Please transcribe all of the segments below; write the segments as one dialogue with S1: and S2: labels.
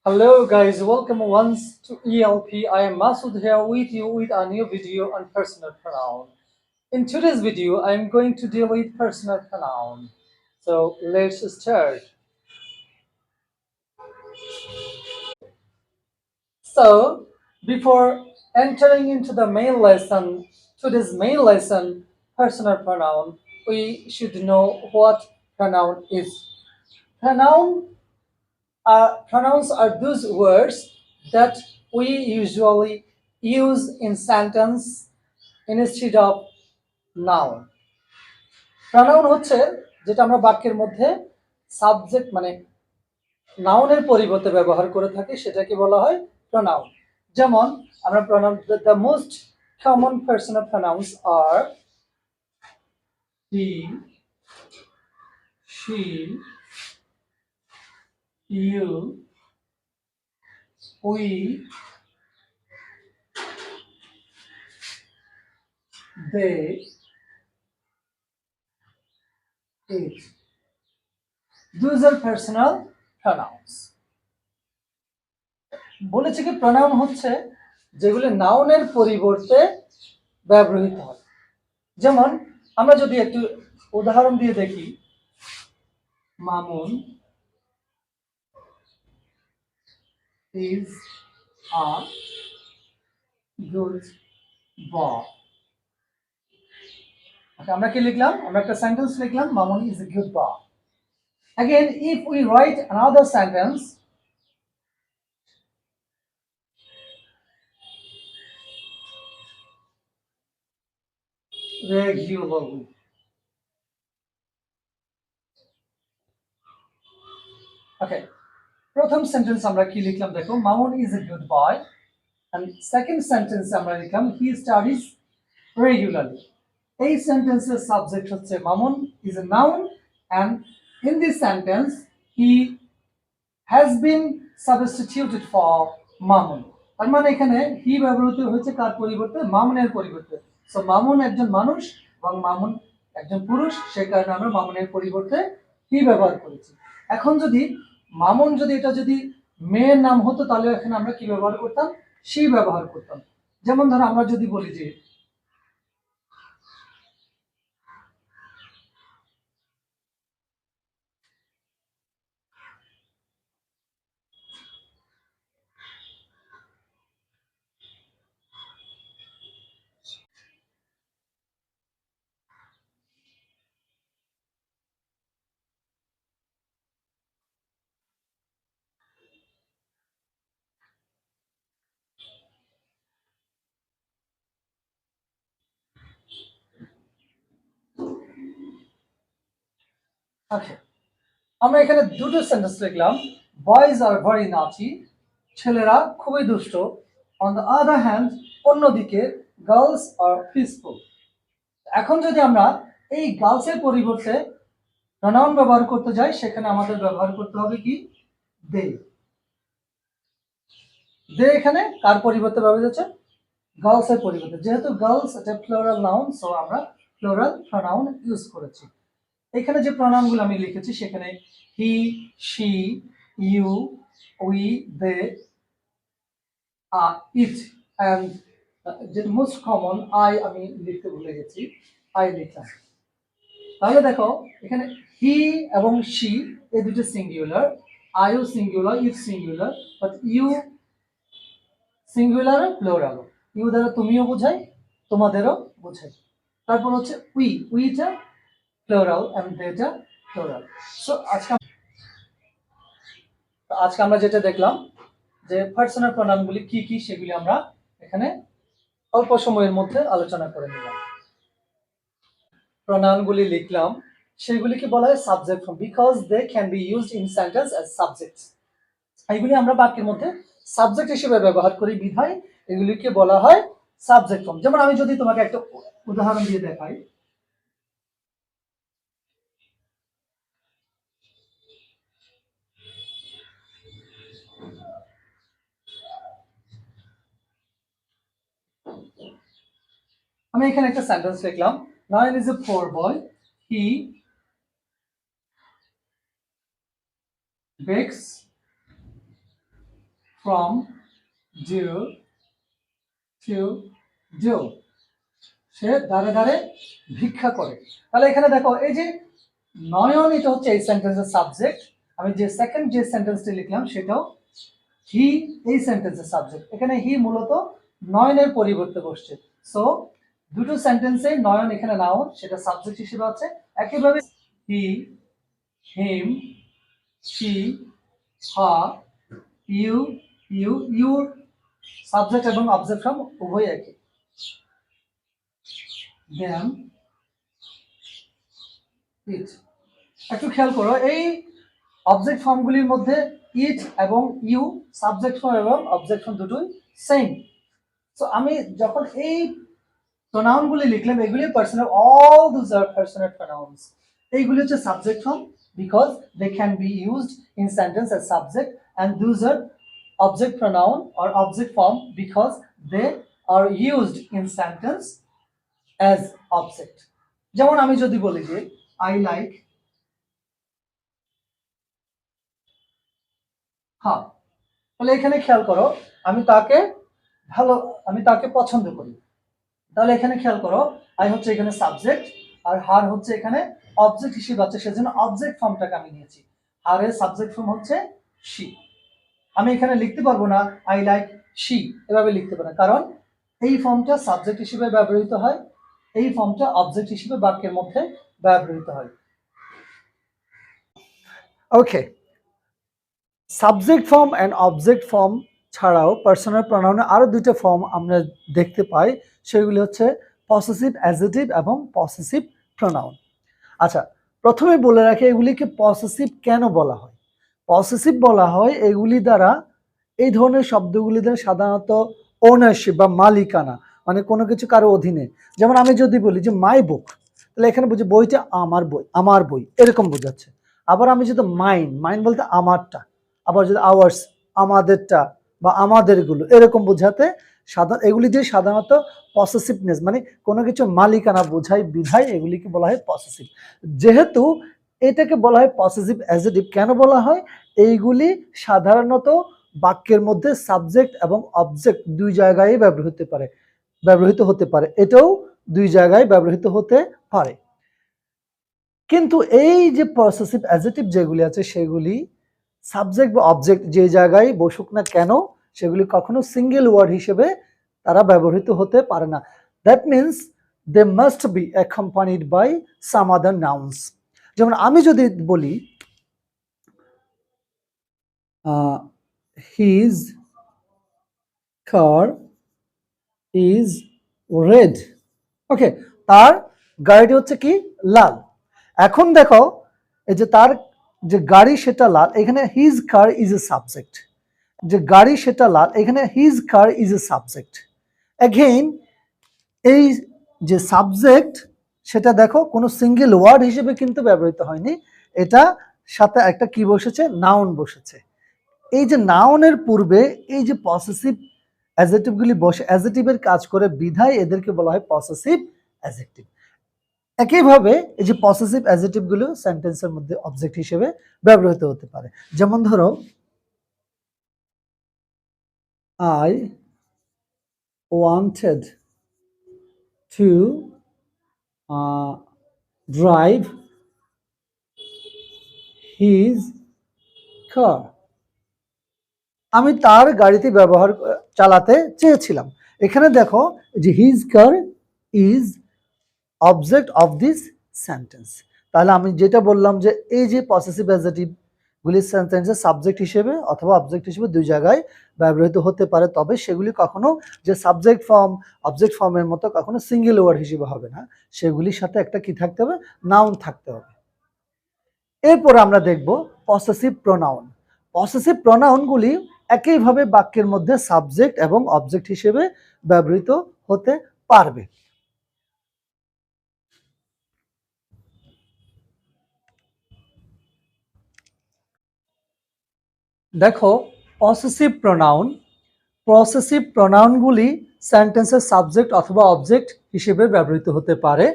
S1: Hello guys, welcome once to ELP. I am Masood here with you with a new video on personal pronoun. In today's video, I am going to deal with personal pronoun. So let's start. So before entering into the main lesson, today's main lesson, personal pronoun, we should know what pronoun is. Pronouns are those words that we usually use in sentence instead of noun. Pronoun হচ্ছে যেটা আমরা বাক্যের মধ্যে subject মানে নাউনের পরিবর্তে ব্যবহার করে থাকি সেটাকে বলা হয় প্রনাউন। যেমন আমরা pronoun the most common personal pronouns are he, she, you, we, they, it. Those are personal pronouns. বলেছে কি প্রনাউন হচ্ছে যেগুলো নাউনের পরিবর্তে ব্যবহৃত হয়। যেমন আমরা যদি একটু উদাহরণ দিয়ে দেখি, Mamun is a good boy. আমরা কি লিখলাম? আমরা একটা সেন্টেন্স লিখলাম, Mamun is a good boy. Again, if we write another sentence, regularly. Okay. প্রথম সেন্টেন্স আমরা কি লিখলাম দেখো, Mamun is a good boy, and second sentence আমরা লিখলাম he studies regularly. এই সেন্টেন্সের সাবজেক্ট হচ্ছে Mamun is a noun, and in this sentence he has been substituted for Mamun. তার মানে এখানে হি ব্যবহৃত হয়েছে কার পরিবর্তে? মামুনের পরিবর্তে। সো মামুন একজন মানুষ এবং মামুন একজন পুরুষ, সে কারণে আমরা মামুনের পরিবর্তে হি ব্যবহার করেছি। এখন যদি মামুন এটা যদি মেয়ের নাম হতো তাহলে এখানে আমরা কি ব্যবহার করতাম? শি ব্যবহার করতাম। যেমন ধরো আমরা যদি বলি যে আচ্ছা, আমরা এখানে দুটো সেন্টেন্স লিখলাম, বয়েজ আর ভেরি নটি, ছেলেরা খুবই দুষ্ট। অন দ্য আদার হ্যান্ড, অন্যদিকে গার্লস আর পিসফুল। এখন যদি আমরা এই গার্লসের পরিবর্তে প্রনাউন ব্যবহার করতে যাই, সেখানে আমাদের ব্যবহার করতে হবে কি? দে। দে এখানে কার পরিবর্তে ব্যবহৃত হচ্ছে? গার্লসের পরিবর্তে। যেহেতু গার্লস এটা প্লুরাল নাউন, সো আমরা প্লুরাল প্রনাউন ইউজ করেছি। এখানে যে প্রনাউনগুলো আমি লিখেছি সেখানে he, she, you, we, they, it, and যে মোস্ট কমন আই আমি লিখতে ভুলে গেছি, আই লিখলাম। তাহলে দেখো এখানে হি এবং শি এই দুটো সিঙ্গুলার, আইও singular, it singular, but you singular plural. You দ্বারা তুমিও বোঝাই, তোমাদেরও বোঝাই। তারপর হচ্ছে উই, উইটা প্লুরাল এন্ড দেটা প্লুরাল। সো আজকে আমরা যেটা দেখলাম যে পার্সোনাল প্রনাউনগুলি কি কি সেগুলি আমরা এখানে অল্প সময়ের মধ্যে আলোচনা করে নিলাম। প্রনাউনগুলি লিখলাম, সেগুলিকে বলা হয় subject form, because they can be used in sentence as subject. এইগুলি আমরা বাক্যের মধ্যে সাবজেক্ট হিসেবে ব্যবহার করি বিধায় এগুলিকে বলা হয় সাবজেক্ট ফর্ম। যেমন আমি যদি তোমাকে একটা উদাহরণ দিয়ে দেখাই, আমি এখানে একটা সেন্টেন্স লিখলাম, Nayan is a poor boy, he begs from do to do, সে দাঁড়ে দাঁড়ে ভিক্ষা করে। তাহলে এখানে দেখো এই যে নয়ন, এটা হচ্ছে এই সেন্টেন্সের সাবজেক্ট। আমি যে সেকেন্ড যে সেন্টেন্সটি লিখলাম সেটাও হি এই সেন্টেন্সের সাবজেক্ট। এখানে হি মূলত নয়নের পরিবর্তে বসছে। সো দুটো সেন্টেন্সে নয়ন এখানে নাউন, সেটা সাবজেক্ট হিসেবে আছে। একইভাবে he, him, she, her, you, your subject এবং অবজেক্ট ফর্ম উভয় একই। দেন ইট, একটু খেয়াল করো এই অবজেক্ট ফর্মগুলির মধ্যে ইট এবং ইউ সাবজেক্ট ফর্ম এবং অবজেক্ট ফর্ম দুটোই সেম। সো আমি যখন এই প্রোনাউনগুলি লিখলাম, এগুলি personal, all those are personal pronouns. এইগুলি হচ্ছে subject form because they can be used in sentence as subject, and those are object pronoun or object form because they are used in sentence as object. যেমন আমি যদি বলি যে I like, হ্যাঁ, তাহলে এখানে খেয়াল করো আমি তাকে পছন্দ করি। তাহলে এখানে খেয়াল করো আই হচ্ছে এখানে সাবজেক্ট আর হার হচ্ছে এখানে অবজেক্ট হিসেবে আছে, সেজন্য অবজেক্ট ফর্মটাকে আমি নিয়েছি। হারের সাবজেক্ট ফর্ম হচ্ছে শি। আমি এখানে লিখতে পারবো না আই লাইক শি, এভাবে লিখতে পারবো না, কারণ এই ফর্মটা সাবজেক্ট হিসেবে ব্যবহৃত হয়, এই ফর্মটা অবজেক্ট হিসেবে বাক্যের মধ্যে ব্যবহৃত হয়। Okay, subject form and object form ছাড়াও পার্সোনাল প্রোনাউনে আরো দুইটা ফর্ম আমরা দেখতে পাই, সেগুলি হচ্ছে পসেসিভ অ্যাডজেক্টিভ এবং পসেসিভ প্রোনাউন। আচ্ছা, প্রথমে বলে রাখি এগুলিকে পসেসিভ কেন বলা হয়। পসেসিভ বলা হয় এগুলি দ্বারা, এই ধরনের শব্দগুলি দ্বারা সাধারণত ওনারশিপ বা মালিকানা, মানে কোনো কিছু কারো অধীনে। যেমন আমি যদি বলি যে মাই বুক, তাহলে এখানে বুঝি বইটা আমার বই এরকম বোঝাচ্ছে। আবার আমি যদি মাইন বলতে আমারটা, আবার যদি আওয়ার্স আমাদেরটা বা আমাদেরগুলো এরকম বোঝাতে এগুলি দিয়ে সাধারণত পসেসিভনেস মানে কোনো কিছু মালিকানা বোঝায়, বিধায় এগুলিকে বলা হয় পসেসিভ। যেহেতু এটাকে বলা হয় পসেসিভ অ্যাডজেক্টিভ, কেন বলা হয়, এইগুলি সাধারণত বাক্যের মধ্যে সাবজেক্ট এবং অবজেক্ট দুই জায়গায় ব্যবহৃত হতে পারে, এটাও দুই জায়গায় ব্যবহৃত হতে পারে। কিন্তু এই যে পসেসিভ অ্যাডজেক্টিভ যেগুলি আছে সেগুলি সাবজেক্ট বা অবজেক্ট যে জায়গায় বসুক না কেন সেগুলি কখনো সিঙ্গেল ওয়ার্ড হিসেবে তারা ব্যবহৃত হতে পারে না। That means they must be accompanied by some other nouns. যেমন আমি যদি বলি his car is red, okay, তার গাড়িটি হচ্ছে কি লাল। এখন দেখো এই যে তার যে গাড়ি সেটা লাল, এখানে his car is a subject, যে গাড়ি সেটা লাল, এখানে his car is a subject. Again এই যে সাবজেক্ট সেটা দেখো কোনো সিঙ্গেল ওয়ার্ড হিসেবে কিন্তু ব্যবহৃত হয়নি, এটা সাথে একটা কি বসেছে, নাউন বসেছে। এই যে নাউনের পূর্বে এই যে পসেসিভ অ্যাডজেক্টিভগুলি বসে অ্যাডজেক্টিভের কাজ করে বিধায় এদেরকে বলা হয় পসেসিভ অ্যাডজেক্টিভ। একইভাবে এই যে পসেসিভ অ্যাডজেক্টিভগুলো সেন্টেন্সের মধ্যে অবজেক্ট হিসেবে ব্যবহৃত হতে পারে। যেমন ধরো I wanted to drive his car, আমি তার গাড়িতে চালাতে চেয়েছিলাম। এখানে দেখো যে his car is object of this sentence. তাহলে আমি যেটা বললাম যে এই যে পসেসিভ অ্যাডজেক্টিভ গুলি সেন্টেন্সের সাবজেক্ট হিসেবে অথবা অবজেক্ট হিসেবে দুই জায়গায় ব্যবহৃত হতে পারে, তবে সেগুলি কখনো যে সাবজেক্ট ফর্ম অবজেক্ট ফর্মের মতো কখনো সিঙ্গেল ওয়ার্ড হিসেবে হবে না, সেগুলির সাথে একটা কি থাকতে হবে, নাউন থাকতে হবে। এরপর আমরা দেখব পসেসিভ প্রোনাউন। পসেসিভ প্রোনাউনগুলি একইভাবে বাক্যের মধ্যে সাবজেক্ট এবং অবজেক্ট হিসেবে ব্যবহৃত হতে পারবে। দেখো পসেসিভ প্রোনাউনগুলি সেন্টেন্সের সাবজেক্ট অথবা অবজেক্ট হিসেবে ব্যবহৃত হতে পারে,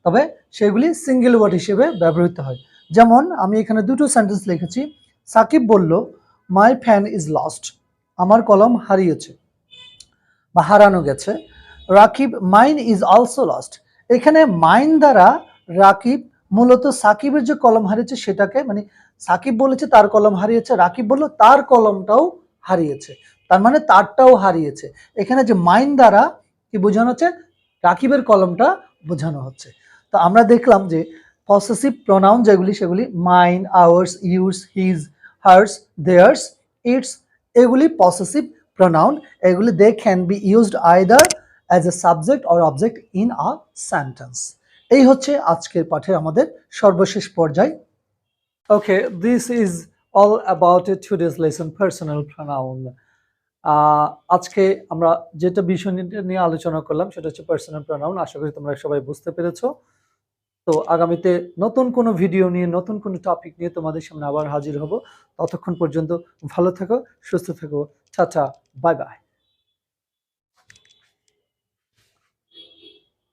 S1: তবে সেগুলি সিঙ্গেল ওয়ার্ড হিসেবে ব্যবহৃত হয়। যেমন আমি এখানে দুটো সেন্টেন্স লিখেছি, সাকিব বলল মাই ফ্যান ইজ লস্ট, আমার কলম হারিয়েছে বা হারানো গেছে। Rakib mine is also lost. এখানে মাইন দ্বারা রাকিব মূলত সাকিবের যে কলম হারিয়েছে সেটাকে, মানে সাকিব বলেছে তার কলম হারিয়েছে, রাকিব বলল তার কলমটাও হারিয়েছে, তার মানে তারটাও হারিয়েছে। এখানে যে মাইন দ্বারা কি বোঝানো হচ্ছে, রাকিবের কলমটা বোঝানো হচ্ছে। তো আমরা দেখলাম যে পসেসিভ প্রোনাউন যেগুলি সেগুলি mine, ours, yours, his, hers, theirs, its, এগুলি পসেসিভ pronoun. এগুলি they can be used either as a subject or object in a sentence. এই হচ্ছে আজকের পাঠের আমাদের সর্বশেষ পর্যায়। Okay, this is all about today's lesson, personal pronoun. আজকে আমরা যেটা বিষয় নিয়ে আলোচনা করলাম সেটা হচ্ছে পার্সোনাল প্রোনাউন। আশা করি তোমরা সবাই বুঝতে পেরেছো। তো আগামীতে নতুন কোনো ভিডিও নিয়ে, নতুন কোনো টপিক নিয়ে তোমাদের সামনে আবার হাজির হব। ততক্ষণ পর্যন্ত ভালো থেকো, সুস্থ থেকো, টাটা, বাই বাই।